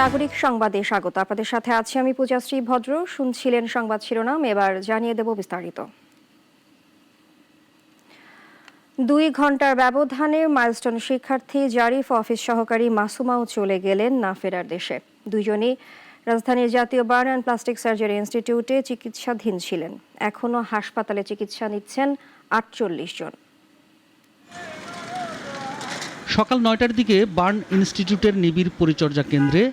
নাগরিক সংবাদে স্বাগত। আপনাদের সাথে আছি আমি পূজাশ্রী ভদ্র। শুনছিলেন সংবাদ শিরোনাম, এবার জানিয়ে দেব বিস্তারিত। 2 ঘন্টার ব্যবধানে মাইলস্টোন শিক্ষার্থী জারিফ অফিস সহকারী মাসুমাও চলে গেলেন না ফেরার দেশে। দুজনই রাজধানীর জাতীয় বার্ন অ্যান্ড প্লাস্টিক সার্জারি ইনস্টিটিউটে চিকিৎসাধীন ছিলেন। এখনও হাসপাতালে চিকিৎসা নিচ্ছেন 48 জন। সকাল 9টার দিকে বার্ন ইনস্টিটিউটের নিবিড় পরিচর্যা কেন্দ্রে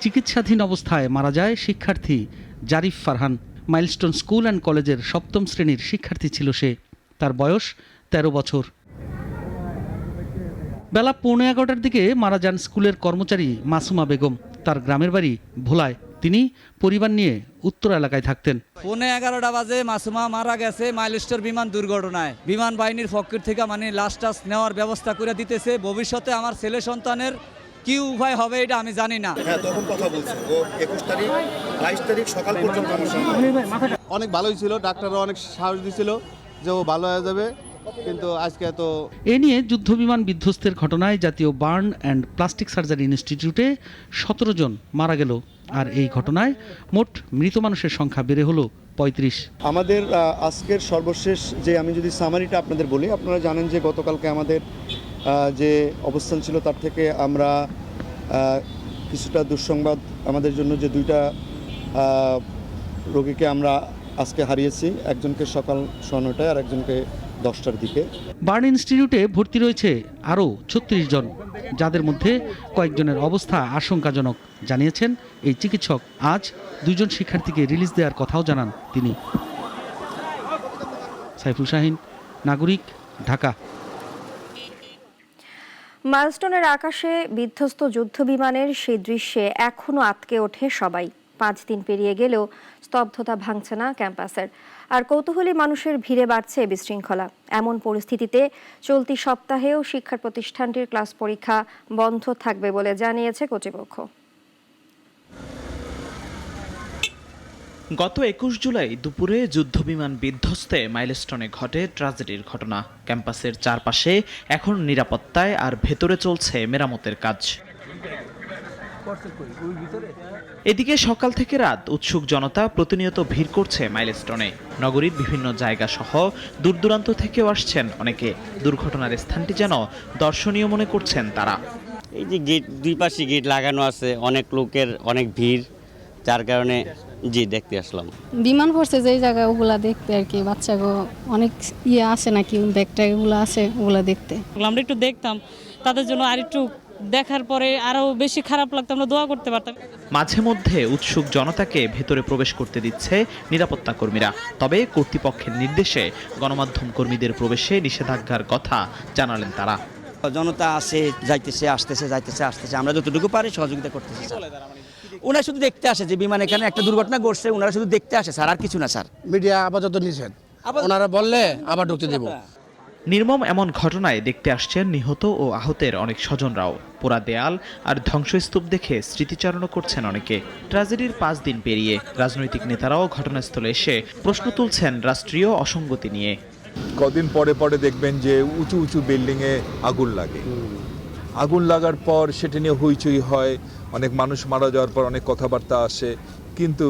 চিকিৎসাধীন অবস্থায় মারা যায় শিক্ষার্থী Zarif Farhan. Milestone school and কলেজের 7ম শ্রেণীর শিক্ষার্থী ছিল সে। তার বয়স 13 বছর। বেলা 11:15টার দিকে মারা যান স্কুলের কর্মচারী মাসুমা বেগম। তার গ্রামের বাড়ি ভোলায়। তিনি পরিবার নিয়ে উত্তর এলাকায় থাকতেন। 11:15 বাজে মাসুমা মারা গেছে মাইলস্টোন বিমান দুর্ঘটনায়। বিমান বাহিনীর পক্ষ থেকে লাশ টাস নেওয়ার ব্যবস্থা করে দিতেছে। ভবিষ্যতে আমার ছেলে সন্তানের কি উপায় হবে এটা আমি জানি না। হ্যাঁ, তখন কথা বলছি ও 21 তারিখ 22 তারিখ সকাল পর্যন্ত অনেক ভালোই ছিল। ডাক্তাররা অনেক সাহস দিছিল যে ও ভালো হয়ে যাবে, কিন্তু আজকে তো এ নিয়ে যুদ্ধবিমান বিধ্বস্তের ঘটনায় জাতীয় বার্ন অ্যান্ড প্লাস্টিক সার্জারি ইনস্টিটিউটে 17 জন মারা গেল। আর এই ঘটনায় মোট মৃত মানুষের সংখ্যা বেড়ে হলো 35। আমাদের আজকের সর্বশেষ যে আমি যদি সামারিটা আপনাদের বলি, আপনারা জানেন যে গতকালকে আমাদের যে অবস্থান ছিল তার থেকে আমরা কিছুটা দুঃসংবাদ আমাদের জন্য যে 2টা রোগীকে আমরা আজকে হারিয়েছি। একজনকে সকাল 9টায় আর একজনকে 10টার দিকে। বার্ন ইনস্টিটিউটে ভর্তি রয়েছে আরও 36 জন, যাদের মধ্যে কয়েকজনের অবস্থা আশঙ্কাজনক জানিয়েছেন এই চিকিৎসক। আজ 2 জন শিক্ষার্থীকে রিলিজ দেওয়ার কথাও জানান তিনি। সাইফুল শাহিন, নাগরিক, ঢাকা। মাইলস্টোনের আকাশে বিধ্বস্ত যুদ্ধবিমানের সেই দৃশ্যে এখনও আটকে ওঠে সবাই। 5 দিন পেরিয়ে গেলেও স্তব্ধতা ভাঙছে না ক্যাম্পাসের। আর কৌতূহলী মানুষের ভিড়ে বাড়ছে বিশৃঙ্খলা। এমন পরিস্থিতিতে চলতি সপ্তাহেও শিক্ষা প্রতিষ্ঠানটির ক্লাস পরীক্ষা বন্ধ থাকবে বলে জানিয়েছে কর্তৃপক্ষ। গত 21 জুলাই দুপুরে যুদ্ধবিমান বিধ্বস্তে মাইলস্টোনে ঘটে ট্র্যাজেডির ঘটনা। ক্যাম্পাসের চারপাশে এখন নিরাপত্তায় আর ভেতরে চলছে মেরামতের কাজ। এদিকে সকাল থেকে রাত উৎসুক জনতা প্রতিনিয়ত ভিড় করছে মাইলস্টোনে। নগরীর বিভিন্ন জায়গা সহ দূর দূরান্ত থেকেও আসছেন অনেকে। দুর্ঘটনার স্থানটি যেন দর্শনীয় মনে করছেন তারা। এই যে গেট, 2 পাশে গেট লাগানো আছে, অনেক লোকের অনেক ভিড়, যার কারণে দেখতে আসলাম। বিমান পড়ছে যে জায়গায়, ওগুলা দেখতে আর কি। বাচ্চাগো অনেক আসে নাকি ব্যাগটা, এগুলো আসে ওগুলা দেখতে। আমরা একটু দেখতাম, তাদের জন্য আর একটু দেখার পরে আরো বেশি খারাপ লাগতো, আমরা দোয়া করতে পারতাম। মাঝে মধ্যে উৎসুক জনতাকে ভেতরে প্রবেশ করতে দিচ্ছে নিরাপত্তা কর্মীরা। তবে কর্তৃপক্ষের নির্দেশে গণমাধ্যম কর্মীদের প্রবেশে নিষেধাজ্ঞার কথা জানালেন তারা। জনতা আসে যাইতেছে, আসতেছে, আমরা যতটুকু পারি সহযোগিতা করতেছি। ওনারা শুধু দেখতে আসে যে বিমান এখানে একটা দুর্ঘটনা ঘটছে, ওনারা শুধু দেখতে আসে স্যার, আর কিছু না স্যার। মিডিয়া আপাতত নিষেধ, ওনারা বললে আবার ঢুকতে দেব। নির্মম এমন ঘটনায় দেখতে আসছেন নিহত ও আহতের অনেক স্বজনরাও। পোড়া দেয়াল আর ধ্বংসস্তূপ দেখে স্মৃতিচারণ করছেন অনেকে। ট্র্যাজেডির 5 দিন পেরিয়ে রাজনৈতিক নেতারাও ঘটনাস্থলে এসে প্রশ্ন তুলছেন রাষ্ট্রীয় অসঙ্গতি নিয়ে। কদিন পরে পরে দেখবেন যে উঁচু উঁচু বিল্ডিংয়ে আগুন লাগে। আগুন লাগার পর সেটা নিয়ে হইচই হয়, অনেক মানুষ মারা যাওয়ার পর অনেক কথাবার্তা আসে, কিন্তু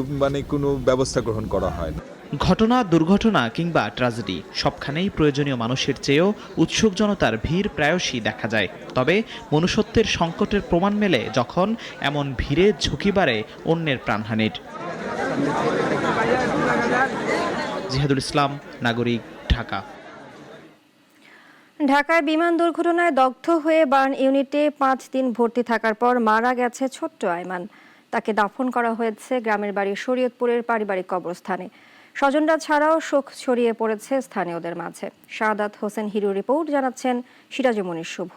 কোনো ব্যবস্থা গ্রহণ করা হয় না। ঘটনা, দুর্ঘটনা কিংবা ট্র্যাজেডি, সবখানেই প্রয়োজনীয় মানুষের চেয়েও উৎসুক জনতার ভিড় প্রায়শই দেখা যায়। তবে মনুষ্যত্বের সংকটের প্রমাণ মেলে যখন এমন ভিড়ে ঝুঁকি বাড়ে অন্যের প্রাণহানির। জিহাদুল ইসলাম, নাগরিক, ঢাকা। ঢাকায় বিমান দুর্ঘটনায় দগ্ধ হয়ে বার্ন ইউনিটে 5 দিন ভর্তি থাকার পর মারা গেছে ছোট্ট আয়মান। তাকে দাফন করা হয়েছে গ্রামের বাড়ি শরীয়তপুরের পারিবারিক কবরস্থানে। স্বজনরা ছাড়াও শোক ছড়িয়ে পড়েছে স্থানীয়দের মাঝে। শাহাদাত হোসেন হিরুর রিপোর্ট, জানাচ্ছেন সিরাজুমনির শুভ।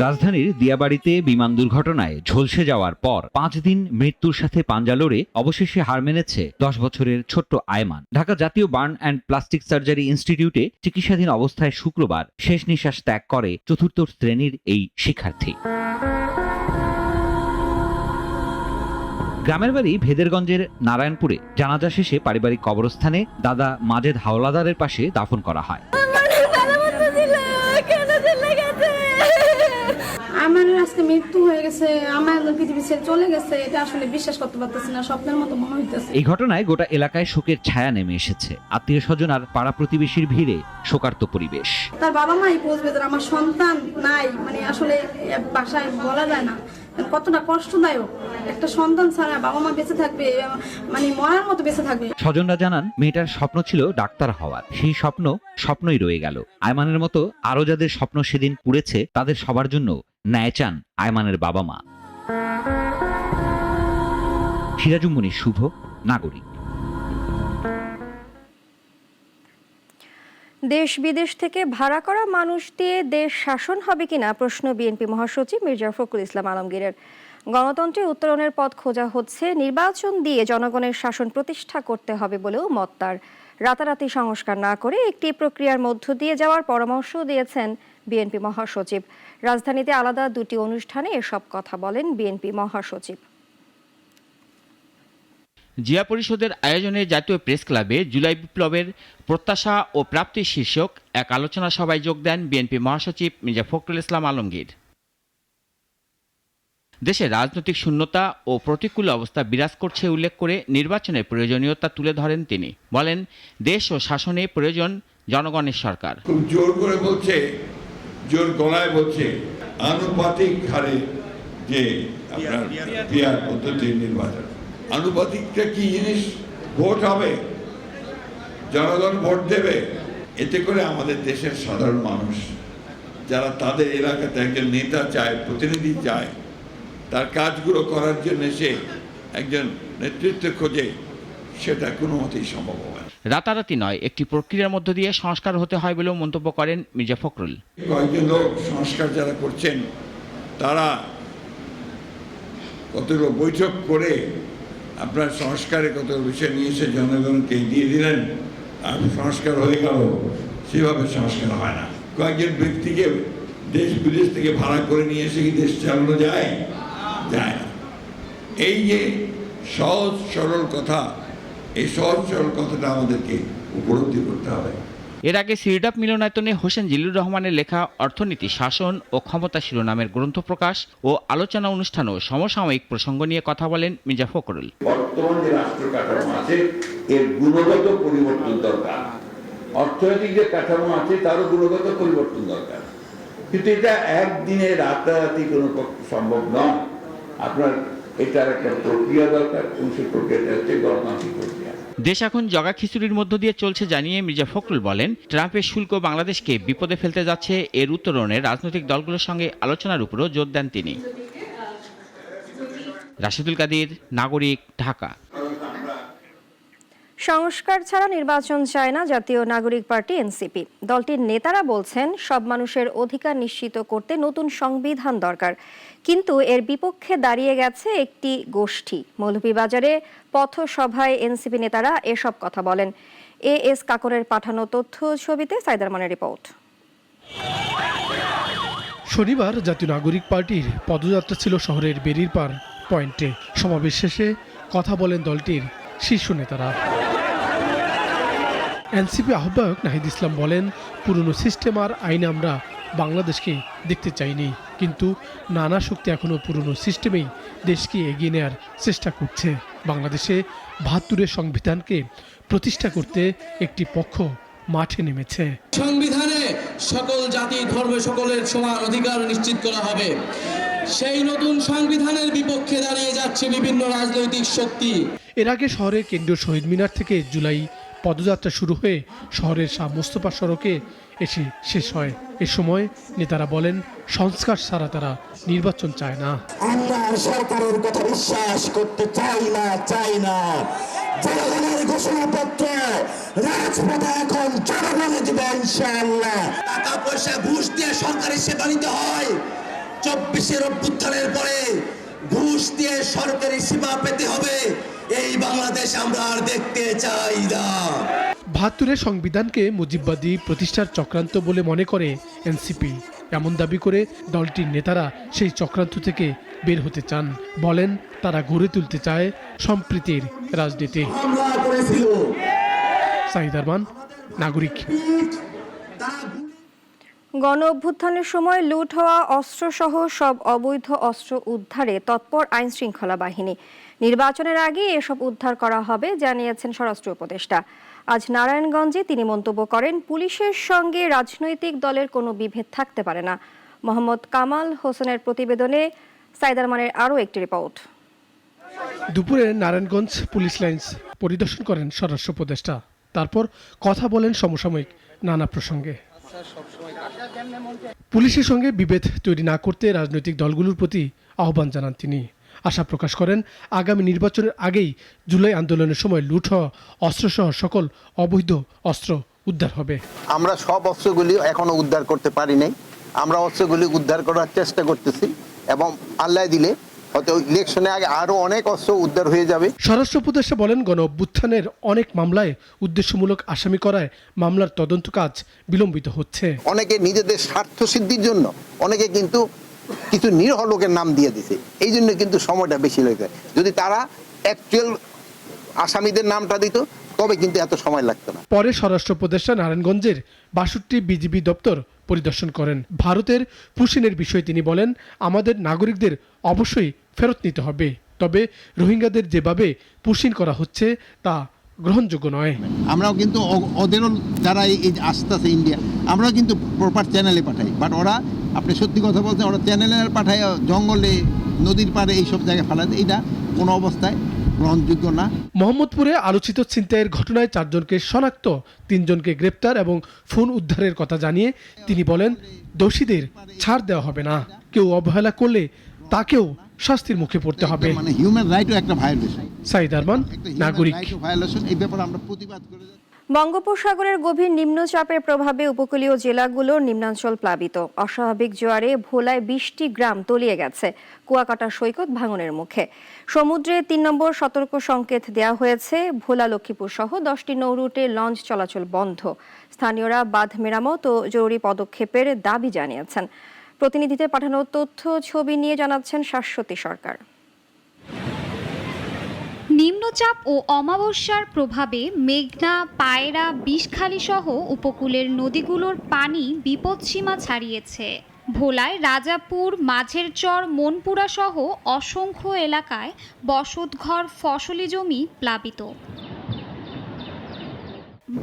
রাজধানীর দিয়াবাড়িতে বিমান দুর্ঘটনায় ঝলসে যাওয়ার পর 5 দিন মৃত্যুর সাথে পাঞ্জা লড়ে অবশেষে হার মেনেছে 10 বছরের ছোট্ট আয়মান। ঢাকা জাতীয় বার্ন অ্যান্ড প্লাস্টিক সার্জারি ইনস্টিটিউটে চিকিৎসাধীন অবস্থায় শুক্রবার শেষ নিঃশ্বাস ত্যাগ করে 4র্থ শ্রেণীর এই শিক্ষার্থী। গ্রামের বাড়ি ভেদেরগঞ্জের নারায়ণপুরে। জানাজা শেষে পারিবারিক কবরস্থানে দাদা মাজেদ হাওলাদারের পাশে দাফন করা হয়। আয়মানের আজকে মৃত্যু হয়ে গেছে, আমার পৃথিবী ছেড়ে চলে গেছে, এটা আসলে বিশ্বাস করতে পারতেছি না, স্বপ্নের মতো মনে হইতেছে। এই ঘটনায় গোটা এলাকায় শোকের ছায়া নেমে এসেছে। আত্মীয় স্বজন আর পাড়া প্রতিবেশীর ভিড়ে শোকার্ত পরিবেশ। তার বাবা মাই বুঝবে যে আমার সন্তান নাই, মানে আসলে ভাষায় বলা যায় না কতটা কষ্টদায়ক। একটা সন্তান ছাড়া বাবা মা বেঁচে থাকবে, মানে মরার মতো বেঁচে থাকবে। স্বজনরা জানান মেয়েটার স্বপ্ন ছিল ডাক্তার হওয়ার, সেই স্বপ্নই রয়ে গেল। আয়মানের মতো আরো যাদের স্বপ্ন সেদিন পুড়েছে তাদের সবার জন্য ন্যায় চান আয়মানের বাবা মা। সিরাজুম শুভ, নাগরিক। দেশ বিদেশ থেকে ভাড়া করা মানুষ দিয়ে দেশ শাসন হবে কিনা প্রশ্ন বিএনপি মহাসচিব মির্জা ফখরুল ইসলাম আলমগীরের। গণতন্ত্রে উত্তরণের পথ খোঁজা হচ্ছে, নির্বাচন দিয়ে জনগণের শাসন প্রতিষ্ঠা করতে হবে বলেও মত তার। রাতারাতি সংস্কার না করে একটি প্রক্রিয়ার মধ্য দিয়ে যাওয়ার পরামর্শ দিয়েছেন বিএনপি মহাসচিব। রাজধানীতে আলাদা দুটি অনুষ্ঠানে এসব কথা বলেন বিএনপি মহাসচিব। জিয়া পরিষদের আয়োজনে জাতীয় প্রেস ক্লাবে জুলাই বিপ্লবের প্রত্যাশা ও প্রাপ্তি শীর্ষক এক আলোচনা সভায় যোগ দেন বিএনপি মহাসচিব মির্জা ফখরুল ইসলাম আলমগীর। দেশে রাজনৈতিক শূন্যতা ও প্রতিকূল অবস্থা বিরাজ করছে উল্লেখ করে নির্বাচনের প্রয়োজনীয়তা তুলে ধরেন তিনি। বলেন, দেশ ও শাসনে প্রয়োজন জনগণের সরকার। খুব জোর করে বলছে, জোর গলায় বলছে আনুপাতিক হারে যে আপনার পিয়ার পদ্ধতির নির্বাচন। আনুপাতিকটা কি জিনিস? ভোট হবে, জনগণ ভোট দেবে, এতে করে আমাদের দেশের সাধারণ মানুষ যারা তাদের এলাকাতে একজন নেতা চায়, প্রতিনিধি চায়, তার কাজগুলো করার জন্য সে একজন নেতৃত্ব খোঁজে, সেটা কোনো মতেই সম্ভব হবে না। রাতারাতি নয়, একটি প্রক্রিয়ার মধ্য দিয়ে সংস্কার হতে হয় বলেও মন্তব্য করেন মির্জা ফখরুল। কয়েকজন লোক সংস্কার যারা করছেন তারা কতগুলো বৈঠক করে আপনার সংস্কারে কত বিষয় নিয়ে এসে জনগণকে দিয়ে দিলেন আর সংস্কার হয়ে গেল, সেভাবে সংস্কার হয় না। কয়েকজন ব্যক্তিকে দেশ বিদেশ থেকে ভাড়া করে নিয়ে এসে কি দেশ চালানো যায়? যায় না। এই যে সহজ সরল কথা, এই সহজ সরল কথাটা আমাদেরকে উপলব্ধি করতে হবে। এর আগে সিরডাপ মিলনায়তনে হোসেন জিল্লুর রহমানের লেখা অর্থনীতি, শাসন ও ক্ষমতা শিরোনামের গ্রন্থ প্রকাশ ও আলোচনা অনুষ্ঠানও সমসাময়িক প্রসঙ্গ নিয়ে কথা বলেন মির্জা ফখরুল। বর্তমান যে রাষ্ট্র কাঠামো আছে এর গুণগত পরিবর্তন দরকার, অর্থনৈতিক যে কাঠামো আছে তারও গুণগত পরিবর্তন দরকার, কিন্তু এটা একদিনে রাতারাতি কোনো সম্ভব নয়। আপনার এটার একটা প্রক্রিয়া দরকার, এবং সেই প্রক্রিয়াটা হচ্ছে গণতান্ত্রিক প্রক্রিয়া। দেশ এখন জগা খিচুড়ির মধ্য দিয়ে চলছে জানিয়ে মির্জা ফখরুল বলেন, ট্রাম্পের শুল্ক বাংলাদেশকে বিপদে ফেলতে যাচ্ছে, এর উত্তরণে রাজনৈতিক দলগুলোর সঙ্গে আলোচনার উপরও জোর দেন তিনি। রাশিদুল কাদির, নাগরিক, ঢাকা। সংস্কার ছাড়া নির্বাচন চায় না জাতীয় নাগরিক পার্টি এনসিপি। দলটির নেতারা বলছেন, সব মানুষের অধিকার নিশ্চিত করতে নতুন সংবিধান দরকার, কিন্তু এর বিপক্ষে দাঁড়িয়ে গেছে একটি গোষ্ঠী। মৌলভীবাজারে পথসভায় এনসিপি নেতারা এসব কথা বলেন। এএস কাকরের পাঠানো তথ্য ছবিতে সাইদার মানের রিপোর্ট। শনিবার জাতীয় নাগরিক পার্টির পদযাত্রা ছিল শহরের বেরিরপাড় পয়েন্টে। সমাবেশ শেষে কথা বলেন দলটির শীর্ষ নেতারা। এনসিপি আহ্বায়ক নাহিদ ইসলাম বলেন, পুরনো সিস্টেম আর আইনে আমরা বাংলাদেশকে দেখতে চাইনি, কিন্তু নানা শক্তি এখনো পুরনো সিস্টেমেই দেশকে এগিয়ে নেওয়ার চেষ্টা করছে। বাংলাদেশে ৭২-এর সংবিধানকে প্রতিষ্ঠা করতে একটি পক্ষ মাঠে নেমেছে। সংবিধানে সকল জাতি ধর্ম সকলের সমান অধিকার নিশ্চিত করা হবে। সেই নতুন সংবিধানের বিপক্ষে দাঁড়িয়ে যাচ্ছে বিভিন্ন রাজনৈতিক শক্তি। এর আগে শহরের কেন্দ্রীয় শহীদ মিনার থেকে জুলাই পদযাত্রা শুরু হয়ে শহরের শাহ মোস্তফা সড়কে এসে শেষ হয়। এ সময় নেতারা বলেন, সংস্কার ছাড়া তারা নির্বাচন চায় না। আমরা সরকারের কথা বিশ্বাস করতে চাই না। জনগণের ঘোষণাপত্র রাজপথে এখন জনগণে দিবে ইনশাআল্লাহ। টাকা পয়সা ঘুষ দিয়ে সরকারের সেবা নিতে হয়। ২৪-এর অভ্যুত্থানের পরে ঘুষ দিয়ে সরকারি সেবা পেতে হবে, এই বাংলাদেশ আমরা আর দেখতে চাই না। ৭২-এর সংবিধানকে মুজিববাদী প্রতিষ্ঠার চক্রান্ত বলে মনে করে এনসিপি। এমন দাবি করে দলটির নেতারা সেই চক্রান্ত থেকে বের হতে চান। বলেন, তারা গড়ে তুলতে চায় সম্প্রীতির রাজনীতি। গণ অভ্যুত্থানের সময় লুট হওয়া অস্ত্রসহ সব অবৈধ অস্ত্র উদ্ধারে তৎপর আইনশৃঙ্খলা বাহিনী। নির্বাচনের আগে এসব উদ্ধার করা হবে জানিয়েছেন স্বরাষ্ট্র উপদেষ্টা। আজ নারায়ণগঞ্জে তিনি মন্তব্য করেন, পুলিশের সঙ্গে রাজনৈতিক দলের কোনো বিভেদ থাকতে পারে না। মোহাম্মদ কামাল হোসেনের প্রতিবেদনে সাইদার মানের আরও একটি রিপোর্ট। দুপুরে নারায়ণগঞ্জ পুলিশ লাইন্স পরিদর্শন করেন স্বরাষ্ট্র উপদেষ্টা। তারপর কথা বলেন সমসাময়িক নানা প্রসঙ্গে। পুলিশের সঙ্গে বিভেদ তৈরি না করতে রাজনৈতিক দলগুলোর প্রতি আহ্বান জানান তিনি। আশা প্রকাশ করেন, আগামী নির্বাচনের আগেই জুলাই আন্দোলনের সময় লুট হওয়া অস্ত্রসহ সকল অবৈধ অস্ত্র উদ্ধার হবে। আমরা সব অস্ত্রগুলি এখনো উদ্ধার করতে পারি নাই। আমরা অস্ত্রগুলি উদ্ধার করার চেষ্টা করতেছি এবং আল্লাহ দিলে হয়তো ইলেকশনের আগে আরো অনেক অস্ত্র উদ্ধার হয়ে যাবে। স্বরাষ্ট্র উপদেষ্টা বলেন, গণ অভ্যুত্থানের অনেক মামলায় উদ্দেশ্যমূলক আসামি করায় মামলার তদন্ত কাজ বিলম্বিত হচ্ছে। অনেকে নিজেদের স্বার্থ সিদ্ধির জন্য অনেকে কিন্তু কিছু নিরীহ লোকের নাম দিয়ে দিছে, এই জন্য কিন্তু সময়টা বেশি লেগে যায়। যদি তারা অ্যাকচুয়াল আসামিদের নামটা দিত তবে কিন্তু এত সময় লাগতো না। পরে স্বরাষ্ট্র উপদেষ্টা নারায়ণগঞ্জের 62 বিজিবি দপ্তর পরিদর্শন করেন। ভারতের পুশিনের বিষয়ে তিনি বলেন, আমাদের নাগরিকদের অবশ্যই ফেরত নিতে হবে, তবে রোহিঙ্গাদের যেভাবে পুশিন করা হচ্ছে তা গ্রহণযোগ্য নয়। আমরাও কিন্তু ওদেরও যারা এই আসতেছে ইন্ডিয়া, আমরাও কিন্তু প্রপার চ্যানেলে পাঠাই, বাট ওরা আপনি সত্যি কথা বলতে ওরা চ্যানেলে পাঠায় জঙ্গলে নদীর পাড়ে এইসব জায়গায় ফেলাতে, এটা কোনো অবস্থায় গ্রহণযোগ্য না। মোহাম্মদপুরে আলোচিত ছিনতাইয়ের ঘটনায় 4 জনকে শনাক্ত, 3 জনকে গ্রেপ্তার এবং ফোন উদ্ধারের কথা জানিয়ে তিনি বলেন, দোষীদের ছাড় দেওয়া হবে না, কেউ অবহেলা করলে তাকেও শাস্তির মুখে পড়তে হবে। মানে হিউম্যান রাইটও একটা ভায়োলেশন। সাইদ আরমান, নাগরিক। এই ব্যাপারে আমরা প্রতিবাদ করে যাচ্ছি। বঙ্গোপসাগরের গভীর নিম্নচাপের প্রভাবে উপকূলীয় জেলাগুলোর নিম্নাঞ্চল প্লাবিত। অস্বাভাবিক জোয়ারে ভোলায় 20টি গ্রাম তলিয়ে গেছে। কুয়াকাটা সৈকত ভাঙনের মুখে। সমুদ্রে 3 নম্বর সতর্ক সংকেত দেওয়া হয়েছে। ভোলা লক্ষ্মীপুর সহ 10টি নৌরুটে লঞ্চ চলাচল বন্ধ। স্থানীয়রা বাঁধ মেরামত ও জরুরি পদক্ষেপের দাবি জানিয়েছেন। প্রতিনিধিদের পাঠানো তথ্য ছবি নিয়ে জানাচ্ছেন শাশ্বতী সরকার। নিম্নচাপ ও অমাবস্যার প্রভাবে মেঘনা, পায়রা, বিষখালী সহ উপকূলের নদীগুলোর পানি বিপদসীমা ছাড়িয়েছে। ভোলায় রাজাপুর, মাঝের চর, মনপুরা সহ অসংখ্য এলাকায় বসতঘর, ফসলি জমি প্লাবিত।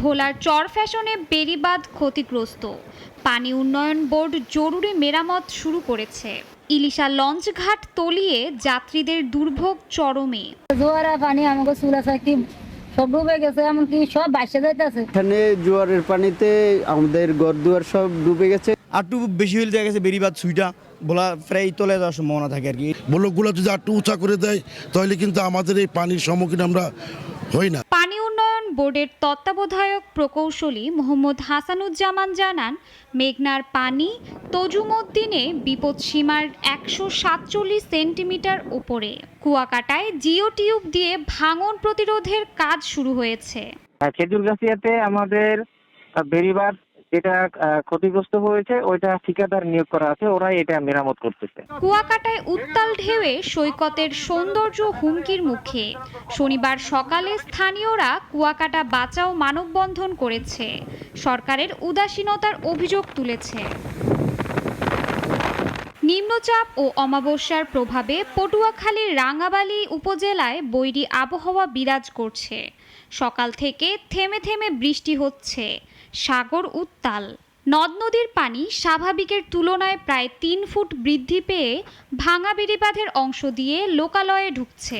ভোলার চর ফ্যাশনে বেড়িবাঁধ ক্ষতিগ্রস্ত। পানি উন্নয়ন বোর্ড জরুরি মেরামত শুরু করেছে। ইলিশা লঞ্চ ঘাট তলিয়ে যাত্রীদের দুর্ভোগ চরমে। জোয়ারা পানি আমাকে চুলা চাকরি সব ডুবে গেছে, এমনকি সব ভাসে যাইতেছে। এখানে জোয়ারের পানিতে আমাদের ঘরদুয়ার সব ডুবে গেছে। একটু বেশি হইলে দেখা গেছে বেড়িবাঁধ সুইটা বলা প্রায় তলে যাওয়ার সম্ভাবনা থাকে আর কি। ব্লকগুলো যদি একটু উঁচা করে দেয় তাহলে কিন্তু আমাদের এই পানির সম্মুখীন আমরা হই না। পানি উন্নয়ন বোর্ডের তত্ত্বাবধায়ক প্রকৌশলী মোহাম্মদ হাসানুজ্জামান জানান, মেঘনার পানি তজুমদ্দিনে বিপদসীমার 147 সেন্টিমিটার উপরে। কুয়াকাটায় জিও টিউব দিয়ে ভাঙন প্রতিরোধের কাজ শুরু হয়েছে। খেজুরগাছিয়াতে আমাদের বেড়িবাঁধ যেটা ক্ষতিগ্রস্ত হয়েছে ওইটা ঠিকাদার নিয়োগ করা আছে, ওরা এটা মেরামত করতেছে। কুয়াকাটায় উত্তাল ঢেউয়ে সৈকতের সৌন্দর্য হুমকির মুখে। শনিবার সকালে স্থানীয়রা কুয়াকাটা বাঁচাও মানববন্ধন করেছে। সরকারের উদাসীনতার অভিযোগ তুলেছে। নিম্নচাপ ও অমাবস্যার প্রভাবে পটুয়াখালীর রাঙ্গাবালী উপজেলায় বৈরী আবহাওয়া বিরাজ করছে। সকাল থেকে থেমে থেমে বৃষ্টি হচ্ছে। সাগর উত্তাল। নদ নদীর পানি স্বাভাবিকের তুলনায় প্রায় 3 ফুট বৃদ্ধি পেয়ে ভাঙা বেড়িবাঁধের অংশ দিয়ে লোকালয়ে ঢুকছে।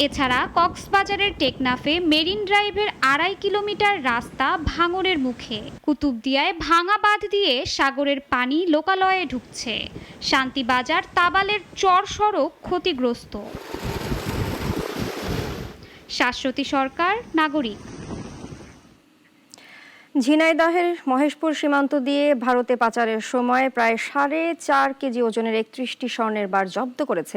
এছাড়া কক্সবাজারের টেকনাফে মেরিন ড্রাইভের 2.5 কিলোমিটার রাস্তা ভাঙনের মুখে। কুতুবদিয়ায় ভাঙা বাঁধ দিয়ে সাগরের পানি লোকালয়ে ঢুকছে। শান্তিবাজার তাবালের চর সড়ক ক্ষতিগ্রস্ত। শাশ্বতী সরকার, নাগরিক। ঝিনাইদহের মহেশপুর সীমান্ত দিয়ে ভারতে পাচারের সময় প্রায় 4.5 কেজি ওজনের 31টি স্বর্ণের বার জব্দ করেছে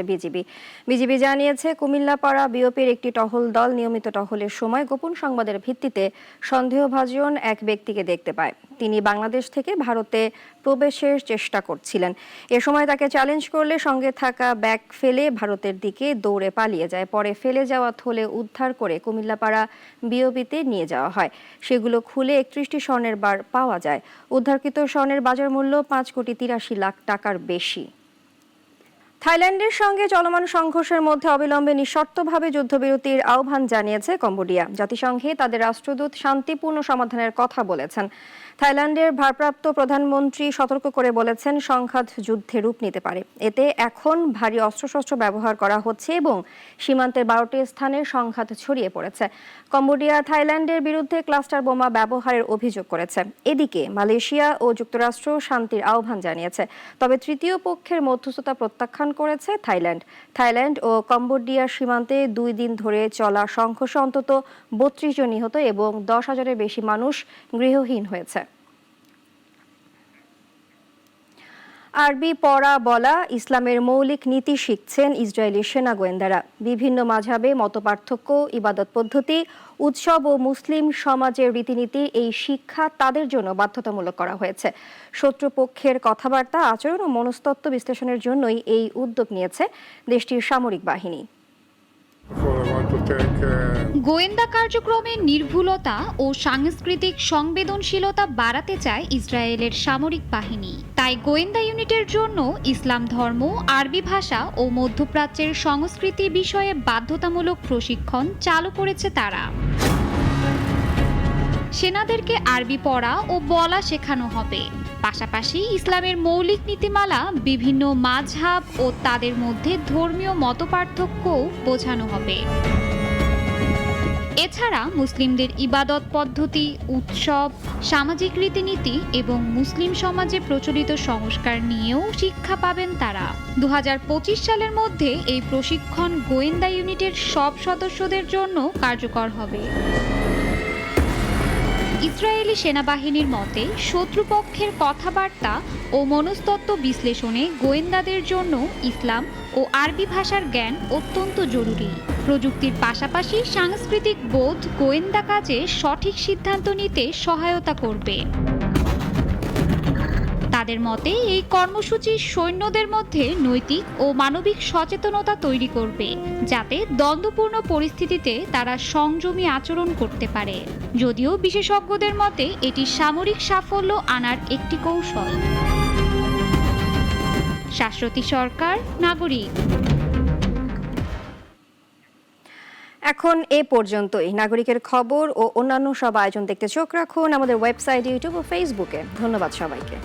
বিজিবি জানিয়েছে, কুমিল্লাপাড়া বিওপির একটি টহল দল নিয়মিত টহলের সময় গোপন সংবাদের ভিত্তিতে সন্দেহভাজন এক ব্যক্তিকে দেখতে পায়। তিনি বাংলাদেশ থেকে ভারতে প্রবেশের চেষ্টা করছিলেন। এ সময় তাকে চ্যালেঞ্জ করলে সঙ্গে থাকা ব্যাগ ফেলে ভারতের দিকে দৌড়ে পালিয়ে যায়। পরে ফেলে যাওয়া থলে উদ্ধার করে কুমিল্লাপাড়া বিওপিতে নিয়ে যাওয়া হয়। সেগুলো খুলে 31টি স্বর্ণের বার পাওয়া যায়। উদ্ধারকৃত স্বর্ণের বাজার মূল্য 5,83,00,000 টাকার বেশি। থাইল্যান্ডের সঙ্গে চলমান সংঘর্ষের মধ্যে অবিলম্বে নিঃশর্তভাবে যুদ্ধবিরতির আহ্বান জানিয়েছে কম্বোডিয়া। জাতিসংঘে তাদের রাষ্ট্রদূত শান্তিপূর্ণ সমাধানের কথা বলেছেন। থাইল্যান্ডের ভারপ্রাপ্ত প্রধানমন্ত্রী সতর্ক করে বলেছেন, সংঘাত যুদ্ধে রূপ নিতে পারে। এতে এখন ভারী অস্ত্রশস্ত্র ব্যবহার করা হচ্ছে এবং সীমান্তের 12টি স্থানে সংঘাত ছড়িয়ে পড়েছে। কম্বোডিয়া থাইল্যান্ডের বিরুদ্ধে ক্লাস্টার বোমা ব্যবহারের অভিযোগ করেছে। এদিকে মালয়েশিয়া ও যুক্তরাষ্ট্র শান্তির আহ্বান জানিয়েছে। তবে তৃতীয় পক্ষের মধ্যস্থতা প্রত্যাখ্যান করেছে থাইল্যান্ড। থাইল্যান্ড ও কম্বোডিয়ার সীমান্তে 2 দিন ধরে চলা সংঘর্ষে অন্তত 32 জন নিহত এবং 10,000-এর বেশি মানুষ গৃহহীন হয়েছে। আরবি পড়া বলা, ইসলামের মৌলিক নীতি শিখছেন ইসরায়েলি সেনা গোয়েন্দারা। বিভিন্ন মাযহাবে মতপার্থক্য, ইবাদত পদ্ধতি, উৎসব ও মুসলিম সমাজের রীতিনীতি এই শিক্ষা তাদের জন্য বাধ্যতামূলক করা হয়েছে। শত্রুপক্ষের কথাবার্তা, আচরণ ও মনস্তত্ত্ব বিশ্লেষণের জন্যই এই উদ্যোগ নিয়েছে দেশটির সামরিক বাহিনী। গোয়েন্দা কার্যক্রমের নির্ভুলতা ও সাংস্কৃতিক সংবেদনশীলতা বাড়াতে চায় ইসরায়েলের সামরিক বাহিনী। তাই গোয়েন্দা ইউনিটের জন্য ইসলাম ধর্ম, আরবি ভাষা ও মধ্যপ্রাচ্যের সংস্কৃতি বিষয়ে বাধ্যতামূলক প্রশিক্ষণ চালু করেছে তারা। সেনাদেরকে আরবি পড়া ও বলা শেখানো হবে। পাশাপাশি ইসলামের মৌলিক নীতিমালা, বিভিন্ন মাযহাব ও তাদের মধ্যে ধর্মীয় মতপার্থক্যও বোঝানো হবে। এছাড়া মুসলিমদের ইবাদত পদ্ধতি, উৎসব, সামাজিক রীতিনীতি এবং মুসলিম সমাজে প্রচলিত সংস্কার নিয়েও শিক্ষা পাবেন তারা। 2025 সালের মধ্যে এই প্রশিক্ষণ গোয়েন্দা ইউনিটের সব সদস্যদের জন্য কার্যকর হবে। ইসরায়েলি সেনাবাহিনীর মতে, শত্রুপক্ষের কথাবার্তা ও মনস্তত্ত্ব বিশ্লেষণে গোয়েন্দাদের জন্য ইসলাম ও আরবি ভাষার জ্ঞান অত্যন্ত জরুরি। প্রযুক্তির পাশাপাশি সাংস্কৃতিক বোধ গোয়েন্দা কাজে সঠিক সিদ্ধান্ত নিতে সহায়তা করবে। তাদের মতে, এই কর্মসূচি সৈন্যদের মধ্যে নৈতিক ও মানবিক সচেতনতা তৈরি করবে, যাতে দ্বন্দ্বপূর্ণ পরিস্থিতিতে তারা সংযমী আচরণ করতে পারে। যদিও বিশেষজ্ঞদের মতে এটি সামরিক সাফল্য আনার একটি কৌশল। শাশ্বতী সরকার, নাগরিক। এখন এ পর্যন্তই। নাগরিকের খবর ও অন্যান্য সব আয়োজন দেখতে চোখ রাখুন আমাদের ওয়েবসাইট, ইউটিউব ও ফেসবুকে। ধন্যবাদ সবাইকে।